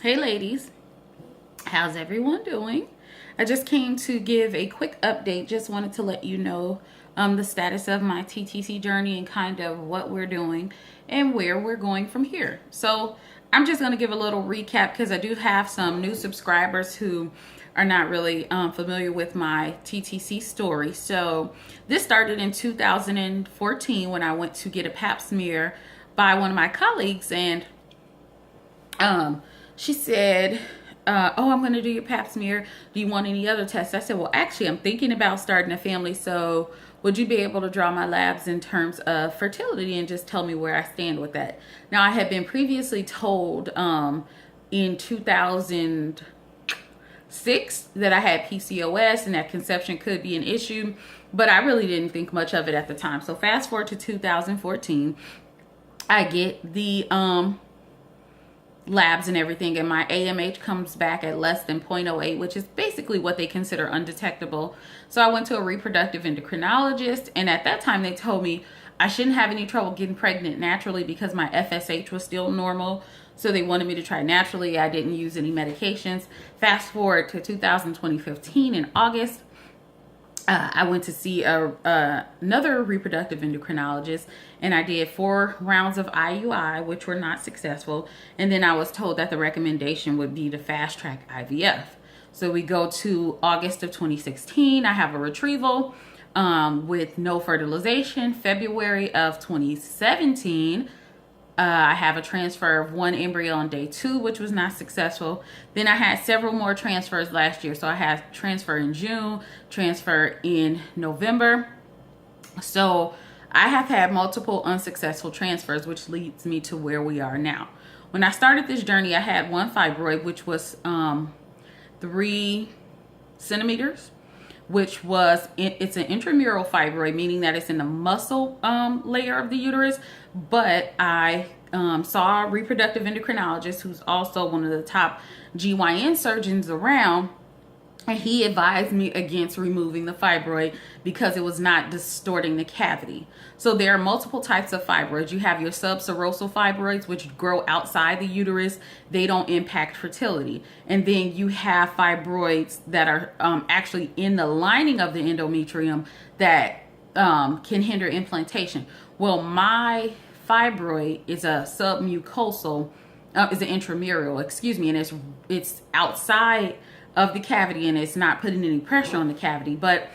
Hey ladies, how's everyone doing? I just came to give a quick update. Just wanted to let you know the status of my TTC journey and kind of what we're doing and where we're going from here. So I'm just going to give a little recap because I do have some new subscribers who are not really familiar with my TTC story. So this started in 2014 when I went to get a pap smear by one of my colleagues, and she said, oh, I'm going to do your pap smear. Do you want any other tests? I said, well, actually, I'm thinking about starting a family. So would you be able to draw my labs in terms of fertility and just tell me where I stand with that? Now, I had been previously told in 2006 that I had PCOS and that conception could be an issue, but I really didn't think much of it at the time. So fast forward to 2014, I get the labs and everything, and my AMH comes back at less than 0.08, which is basically what they consider undetectable. So I went to a reproductive endocrinologist, and at that time they told me I shouldn't have any trouble getting pregnant naturally because my FSH was still normal. So they wanted me to try naturally. I didn't use any medications. Fast forward to 2015 in August. I went to see another reproductive endocrinologist, and I did 4 rounds of IUI, which were not successful. And then I was told that the recommendation would be to fast track IVF. So we go to August of 2016. I have a retrieval with no fertilization. February of 2017. I have a transfer of 1 embryo on day 2, which was not successful. Then I had several more transfers last year. So I had transfer in June, transfer in November. So I have had multiple unsuccessful transfers, which leads me to where we are now. When I started this journey, I had 1 fibroid, which was 3 centimeters, which was, it's an intramural fibroid, meaning that it's in the muscle layer of the uterus. But I saw a reproductive endocrinologist who's also one of the top GYN surgeons around, and he advised me against removing the fibroid because it was not distorting the cavity. So there are multiple types of fibroids. You have your subserosal fibroids, which grow outside the uterus. They don't impact fertility. And then you have fibroids that are actually in the lining of the endometrium that can hinder implantation. Well, my fibroid is a submucosal, is an intramural, excuse me, and it's outside of the cavity, and it's not putting any pressure on the cavity. But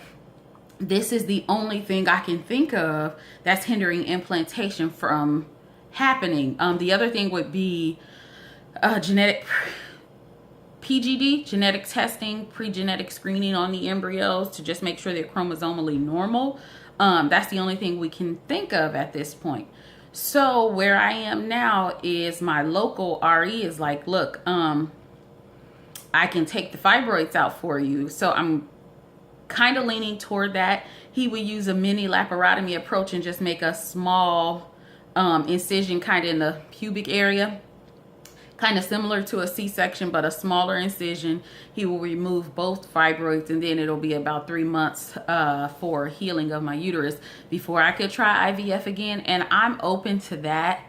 this is the only thing I can think of that's hindering implantation from happening. The other thing would be genetic PGD, genetic testing, pre-genetic screening on the embryos to just make sure they're chromosomally normal. That's the only thing we can think of at this point. So where I am now is my local RE is like, look, I can take the fibroids out for you. So I'm kind of leaning toward that. He would use a mini laparotomy approach and just make a small incision kind of in the pubic area, kind of similar to a C-section, but a smaller incision. He will remove both fibroids, and then it'll be about 3 months for healing of my uterus before I could try IVF again. And I'm open to that.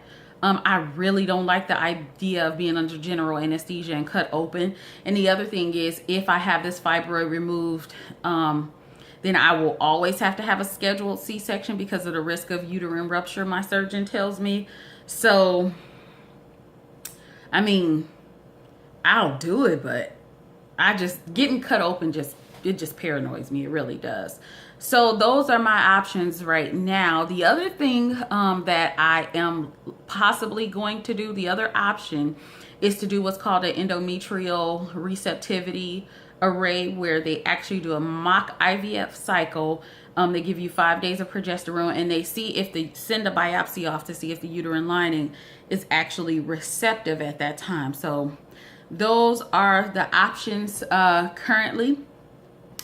I really don't like the idea of being under general anesthesia and cut open. And the other thing is, if I have this fibroid removed, then I will always have to have a scheduled C-section because of the risk of uterine rupture, my surgeon tells me. So I mean, I'll do it, but getting cut open it just paranoids me. It really does. So those are my options right now. The other thing that I am possibly going to do, the other option is to do what's called an endometrial receptivity array, where they actually do a mock IVF cycle. They give you 5 days of progesterone, and they send a biopsy off to see if the uterine lining is actually receptive at that time. So those are the options currently.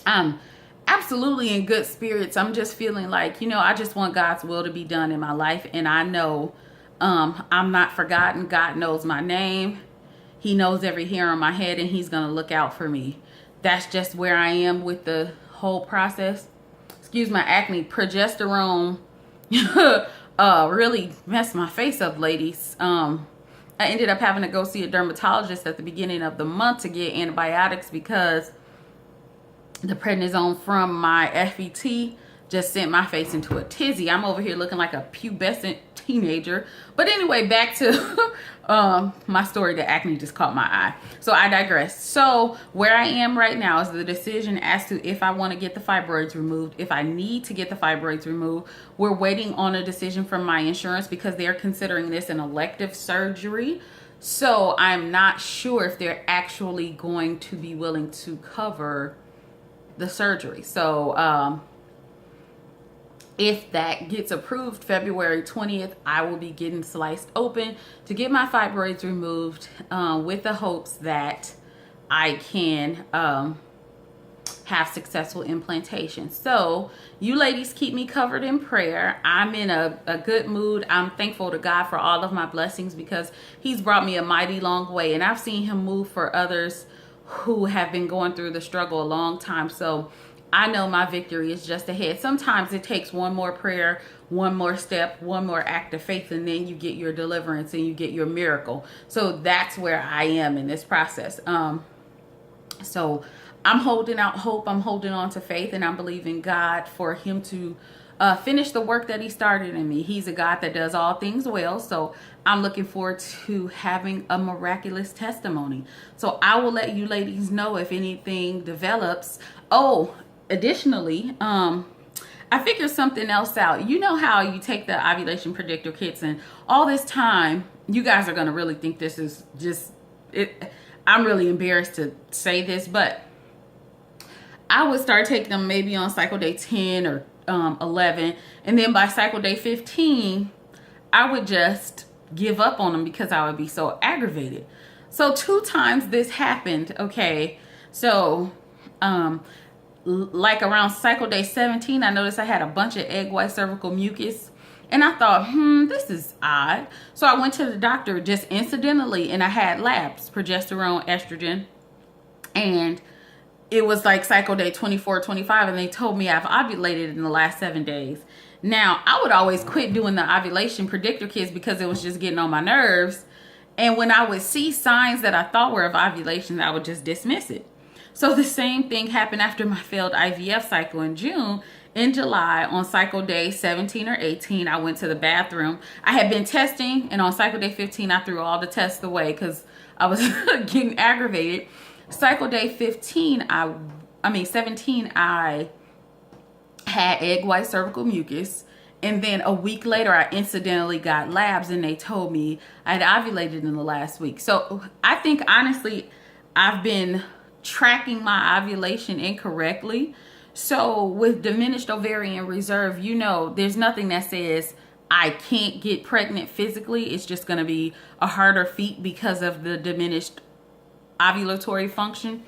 I'm absolutely in good spirits. I'm just feeling like, I just want God's will to be done in my life. And I know I'm not forgotten. God knows my name. He knows every hair on my head, and he's going to look out for me. That's just where I am with the whole process. Excuse my acne. Progesterone really messed my face up, ladies. I ended up having to go see a dermatologist at the beginning of the month to get antibiotics because the prednisone from my FET just sent my face into a tizzy. I'm over here looking like a pubescent teenager. But anyway, back to my story that acne just caught my eye. So I digress. So where I am right now is the decision as to if I want to get the fibroids removed, if I need to get the fibroids removed. We're waiting on a decision from my insurance because they're considering this an elective surgery. So I'm not sure if they're actually going to be willing to cover the surgery. So if that gets approved February 20th, I will be getting sliced open to get my fibroids removed with the hopes that I can have successful implantation. So you ladies keep me covered in prayer. I'm in a good mood. I'm thankful to God for all of my blessings because he's brought me a mighty long way, and I've seen him move for others who have been going through the struggle a long time. So I know my victory is just ahead. Sometimes it takes one more prayer, one more step, one more act of faith, and then you get your deliverance and you get your miracle. So that's where I am in this process. So I'm holding out hope. I'm holding on to faith, and I'm believing God for him to finish the work that he started in me. He's a God that does all things well. So I'm looking forward to having a miraculous testimony. So I will let you ladies know if anything develops. Oh, additionally, I figured something else out. You know how you take the ovulation predictor kits, and all this time, you guys are going to really think this is just it. I'm really embarrassed to say this, but I would start taking them maybe on cycle day 10 or 11. And then by cycle day 15, I would just give up on them because I would be so aggravated. So 2 times this happened. Okay. So, like around cycle day 17, I noticed I had a bunch of egg white cervical mucus, and I thought, this is odd. So I went to the doctor just incidentally, and I had labs, progesterone, estrogen, and it was like cycle day 24, 25, and they told me I've ovulated in the last 7 days. Now, I would always quit doing the ovulation predictor kits because it was just getting on my nerves. And when I would see signs that I thought were of ovulation, I would just dismiss it. So the same thing happened after my failed IVF cycle in June. In July, on cycle day 17 or 18, I went to the bathroom. I had been testing, and on cycle day 15, I threw all the tests away because I was getting aggravated. Cycle day 17, I had egg white cervical mucus. And then a week later, I incidentally got labs, and they told me I had ovulated in the last week. So I think, honestly, I've been tracking my ovulation incorrectly. So with diminished ovarian reserve, you know, there's nothing that says I can't get pregnant physically. It's just going to be a harder feat because of the diminished ovulatory function.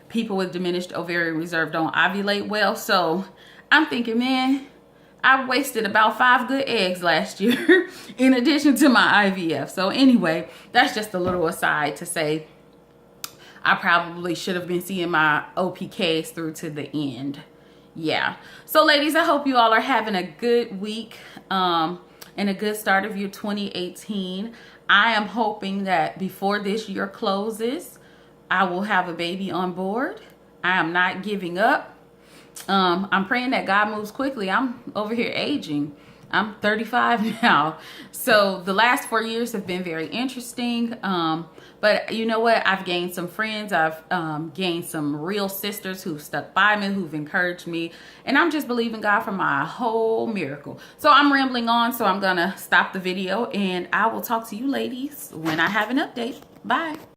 People with diminished ovarian reserve don't ovulate well. So I'm thinking, man, I wasted about 5 good eggs last year in addition to my IVF. So anyway, that's just a little aside to say I probably should have been seeing my OPKs through to the end. Yeah. So ladies, I hope you all are having a good week and a good start of your 2018. I am hoping that before this year closes, I will have a baby on board. I am not giving up. I'm praying that God moves quickly. I'm over here aging. I'm 35 now. So the last 4 years have been very interesting. But you know what? I've gained some friends. I've gained some real sisters who've stuck by me, who've encouraged me. And I'm just believing God for my whole miracle. So I'm rambling on, so I'm going to stop the video. And I will talk to you ladies when I have an update. Bye.